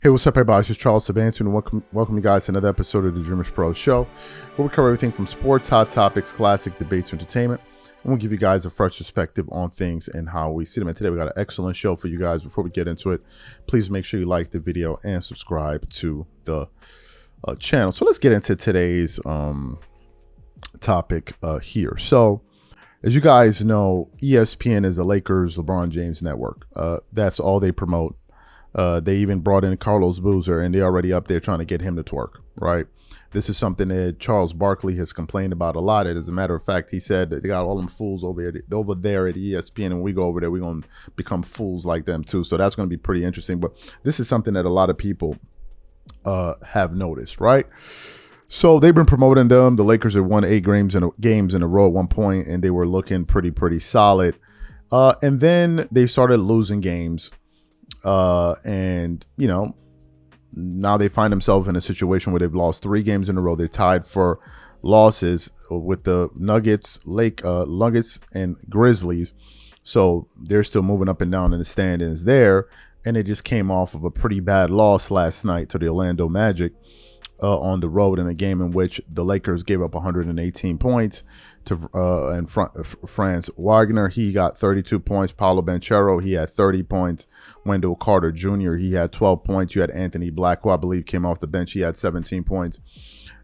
Hey, what's up, everybody? This is Charles Sabanson, and welcome you guys to another episode of the Dreamers Pro Show, where we cover everything from sports, hot topics, classic debates, entertainment, and we'll give you guys a fresh perspective on things and how we see them. And today we got an excellent show for you guys. Before we get into it, please make sure you like the video and subscribe to the channel. So let's get into today's topic here. So, as you guys know, ESPN is the Lakers LeBron James network. That's all they promote. They even brought in Carlos Boozer, and they're already up there trying to get him to twerk, right? This is something that Charles Barkley has complained about a lot. As a matter of fact, he said that they got all them fools over there at ESPN, and when we go over there, we're going to become fools like them too. So that's going to be pretty interesting. But this is something that a lot of people have noticed, right? So they've been promoting them. The Lakers have won 8 games in a row at one point, and they were looking pretty solid. And then they started losing games. And you know, now they find themselves in a situation where they've lost 3 games in a row. They're tied for losses with the Nuggets, Nuggets and Grizzlies. So they're still moving up and down in the standings there. And they just came off of a pretty bad loss last night to the Orlando Magic on the road in a game in which the Lakers gave up 118 points to Franz Wagner. He got 32 points. Paolo Banchero, he had 30 points. Wendell Carter Jr., he had 12 points. You had Anthony Black, who I believe came off the bench. He had 17 points.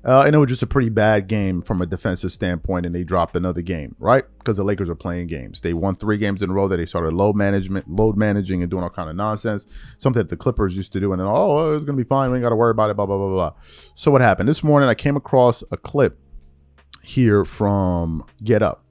And it was just a pretty bad game from a defensive standpoint, and they dropped another game, right? Because the Lakers are playing games. They won 3 games in a row that they started load managing and doing all kind of nonsense, something that the Clippers used to do, and then, it's going to be fine. We ain't got to worry about it, blah, blah, blah, blah. So what happened? This morning, I came across a clip here from Get Up,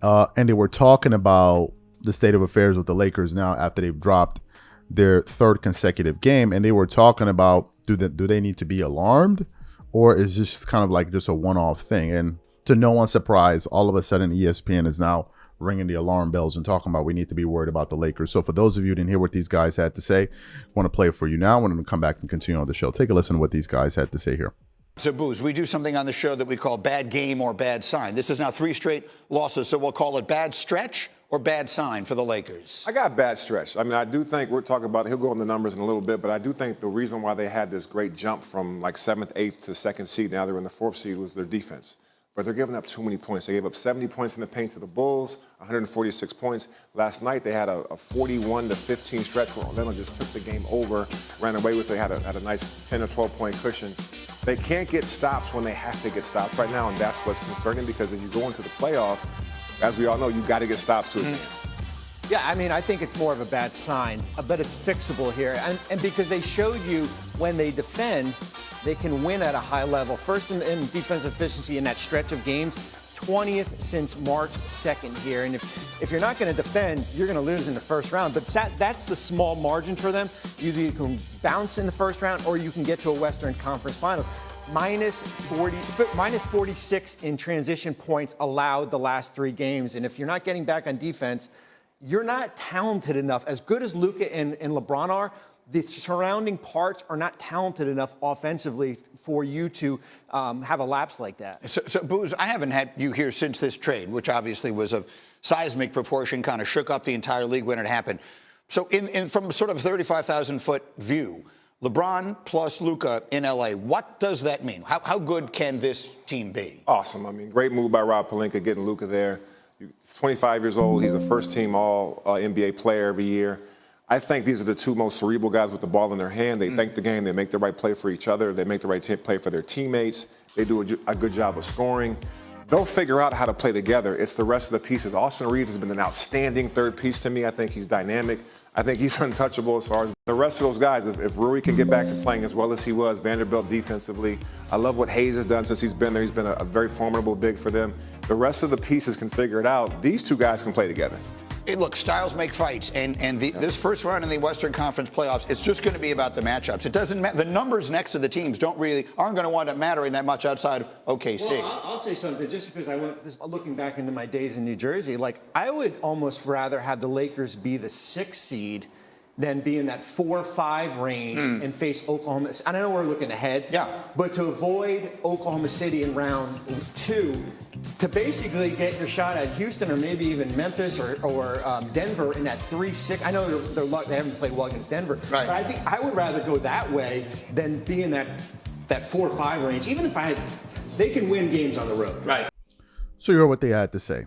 and they were talking about the state of affairs with the Lakers now after they've dropped their 3rd consecutive game, and they were talking about do they need to be alarmed, or is this kind of like just a one-off thing? And to no one's surprise, all of a sudden ESPN is now ringing the alarm bells and talking about we need to be worried about the Lakers. So for those of you who didn't hear what these guys had to say, I want to play it for you now. I want to come back and continue on the show. Take a listen to what these guys had to say here. So, Booze, we do something on the show that we call bad game or bad sign. This is now 3 straight losses, so we'll call it bad stretch or bad sign for the Lakers. I got bad stretch. I mean, I do think we're talking about, he'll go on the numbers in a little bit, but I do think the reason why they had this great jump from like 7th, 8th to 2nd seed, now they're in the 4th seed, was their defense. But they're giving up too many points. They gave up 70 points in the paint to the Bulls, 146 points. Last night they had a 41-15 stretch where Orlando just took the game over, ran away with it, had a nice 10 or 12 point cushion. They can't get stops when they have to get stops right now, and that's what's concerning, because if you go into the playoffs, as we all know, you got to get stops to advance. Yeah, I mean, I think it's more of a bad sign, but it's fixable here. And because they showed you when they defend, they can win at a high level. First in defensive efficiency in that stretch of games, 20th since March 2nd here. And if you're not going to defend, you're going to lose in the first round. But that's the small margin for them. Either you can bounce in the first round or you can get to a Western Conference Finals. Minus 46 in transition points allowed the last 3 games. And if you're not getting back on defense, you're not talented enough. As good as Luka and LeBron are, the surrounding parts are not talented enough offensively for you to have a lapse like that. So, Booze, I haven't had you here since this trade, which obviously was of seismic proportion, kind of shook up the entire league when it happened. So from sort of a 35,000-foot view, LeBron plus Luka in L.A., what does that mean? How good can this team be? Awesome. I mean, great move by Rob Pelinka getting Luka there. He's 25 years old. He's a first-team All-NBA player every year. I think these are the 2 most cerebral guys with the ball in their hand. They think the game. They make the right play for each other. They make the right play for their teammates. They do a good job of scoring. They'll figure out how to play together. It's the rest of the pieces. Austin Reeves has been an outstanding 3rd piece to me. I think he's dynamic. I think he's untouchable as far as the rest of those guys. If Rui can get back to playing as well as he was, Vanderbilt defensively. I love what Hayes has done since he's been there. He's been a very formidable big for them. The rest of the pieces can figure it out. These 2 guys can play together. Look, styles make fights, and this first round in the Western Conference playoffs, it's just going to be about the matchups. It doesn't matter. The numbers next to the teams aren't going to wind up mattering that much outside of OKC. Well, I'll say something just because looking back into my days in New Jersey, like I would almost rather have the Lakers be the 6th seed than be in that 4-5 range and face Oklahoma. I know we're looking ahead, but to avoid Oklahoma City in round 2, to basically get your shot at Houston or maybe even Memphis or Denver in that 3-6. I know they haven't played well against Denver, but I think I would rather go that way than be in that 4-5 range. Even if they can win games on the road. Right. So you heard what they had to say.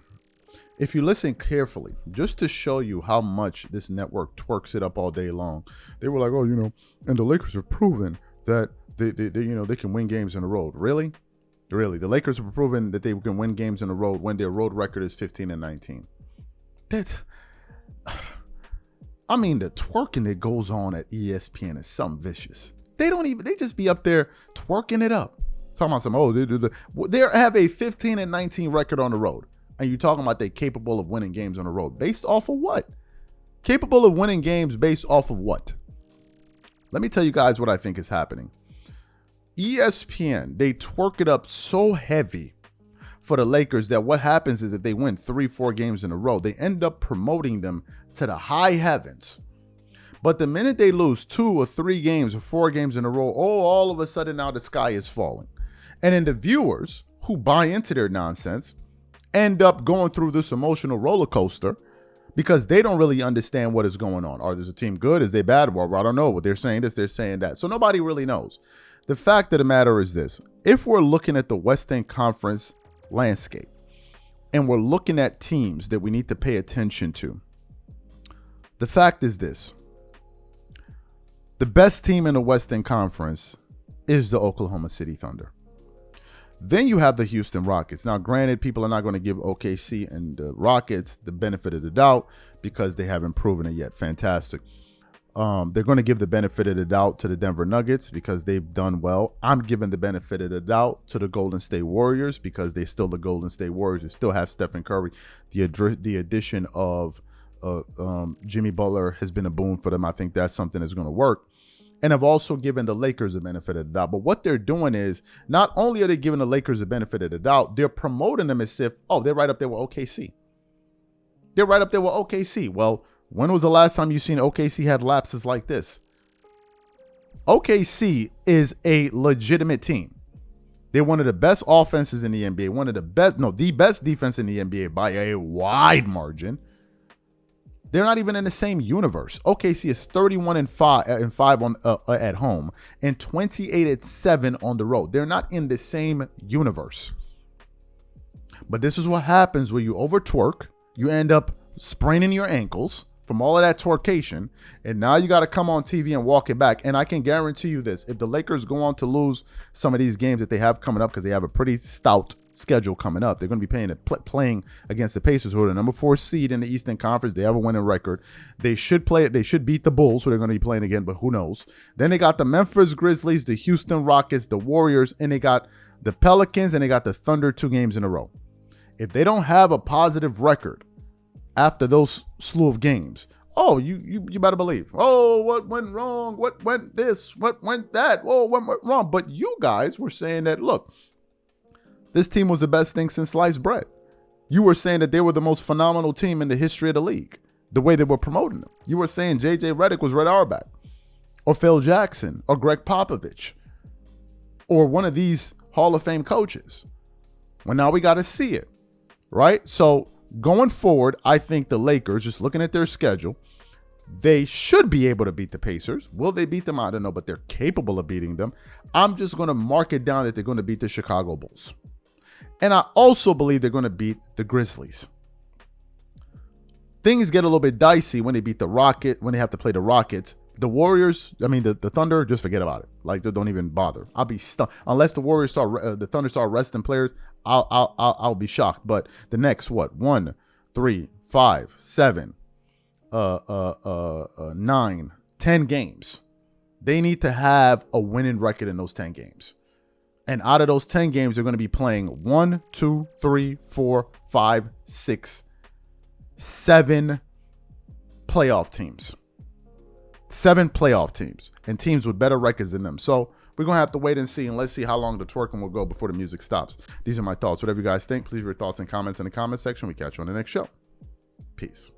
If you listen carefully, just to show you how much this network twerks it up all day long, they were like, oh, and the Lakers have proven that they can win games on the road. Really? Really? The Lakers have proven that they can win games on the road when their road record is 15-19. The twerking that goes on at ESPN is something vicious. They just be up there twerking it up. Talking about they have a 15-19 record on the road. And you're talking about they're capable of winning games on the road. Based off of what? Capable of winning games based off of what? Let me tell you guys what I think is happening. ESPN, they twerk it up so heavy for the Lakers that what happens is that they win 3-4 games in a row. They end up promoting them to the high heavens. But the minute they lose 2 or 3 games or 4 games in a row, all of a sudden now the sky is falling. And then the viewers who buy into their nonsense end up going through this emotional roller coaster because they don't really understand what is going on. Is a team good? Is they bad? Well, I don't know. What they're saying this, they're saying that. So nobody really knows. The fact of the matter is this. If we're looking at the Western Conference landscape and we're looking at teams that we need to pay attention to, the fact is this. The best team in the Western Conference is the Oklahoma City Thunder. Then you have the Houston Rockets. Now, granted, people are not going to give OKC and the Rockets the benefit of the doubt because they haven't proven it yet. Fantastic. They're going to give the benefit of the doubt to the Denver Nuggets because they've done well. I'm giving the benefit of the doubt to the Golden State Warriors because they're still the Golden State Warriors. They still have Stephen Curry. The addition of Jimmy Butler has been a boon for them. I think that's something that's going to work. And I've also given the Lakers the benefit of the doubt. But what they're doing is not only are they giving the Lakers the benefit of the doubt, they're promoting them as if, they're right up there with OKC. They're right up there with OKC. Well, when was the last time you seen OKC had lapses like this? OKC is a legitimate team. They're one of the best offenses in the NBA, the best defense in the NBA by a wide margin. They're not even in the same universe. OKC is 31-5 on at home and 28-7 on the road. They're not in the same universe. But this is what happens when you over twerk. You end up spraining your ankles from all of that twerkation, and now you got to come on TV and walk it back. And I can guarantee you this: if the Lakers go on to lose some of these games that they have coming up, because they have a pretty stout schedule coming up, they're going to be playing against the Pacers, who are the number 4 seed in the Eastern Conference. They have a winning record. They should beat the Bulls, who they're going to be playing again, but who knows? Then they got the Memphis Grizzlies, the Houston Rockets, the Warriors, and they got the Pelicans, and they got the Thunder 2 games in a row. If they don't have a positive record after those slew of games, you better believe, what went wrong? What went this? What went that? What went wrong? But you guys were saying that, look, this team was the best thing since sliced bread. You were saying that they were the most phenomenal team in the history of the league, the way they were promoting them. You were saying J.J. Redick was Red Auerbach, or Phil Jackson, or Greg Popovich, or one of these Hall of Fame coaches. Well, now we got to see it, right? So going forward, I think the Lakers, just looking at their schedule, they should be able to beat the Pacers. Will they beat them? I don't know, but they're capable of beating them. I'm just going to mark it down that they're going to beat the Chicago Bulls. And I also believe they're going to beat the Grizzlies. Things get a little bit dicey when they beat the Rocket, when they have to play the Rockets. The Warriors, the Thunder, just forget about it. Like, they don't even bother. I'll be stunned unless the Thunder start resting players. I'll be shocked. But the next 1, 3, 5, 7, 9, 10 games, they need to have a winning record in those 10 games. And out of those 10 games, they're going to be playing 1, 2, 3, 4, 5, 6, 7 playoff teams. 7 playoff teams and teams with better records than them. So we're going to have to wait and see, and let's see how long the twerking will go before the music stops. These are my thoughts. Whatever you guys think, please leave your thoughts and comments in the comment section. We catch you on the next show. Peace.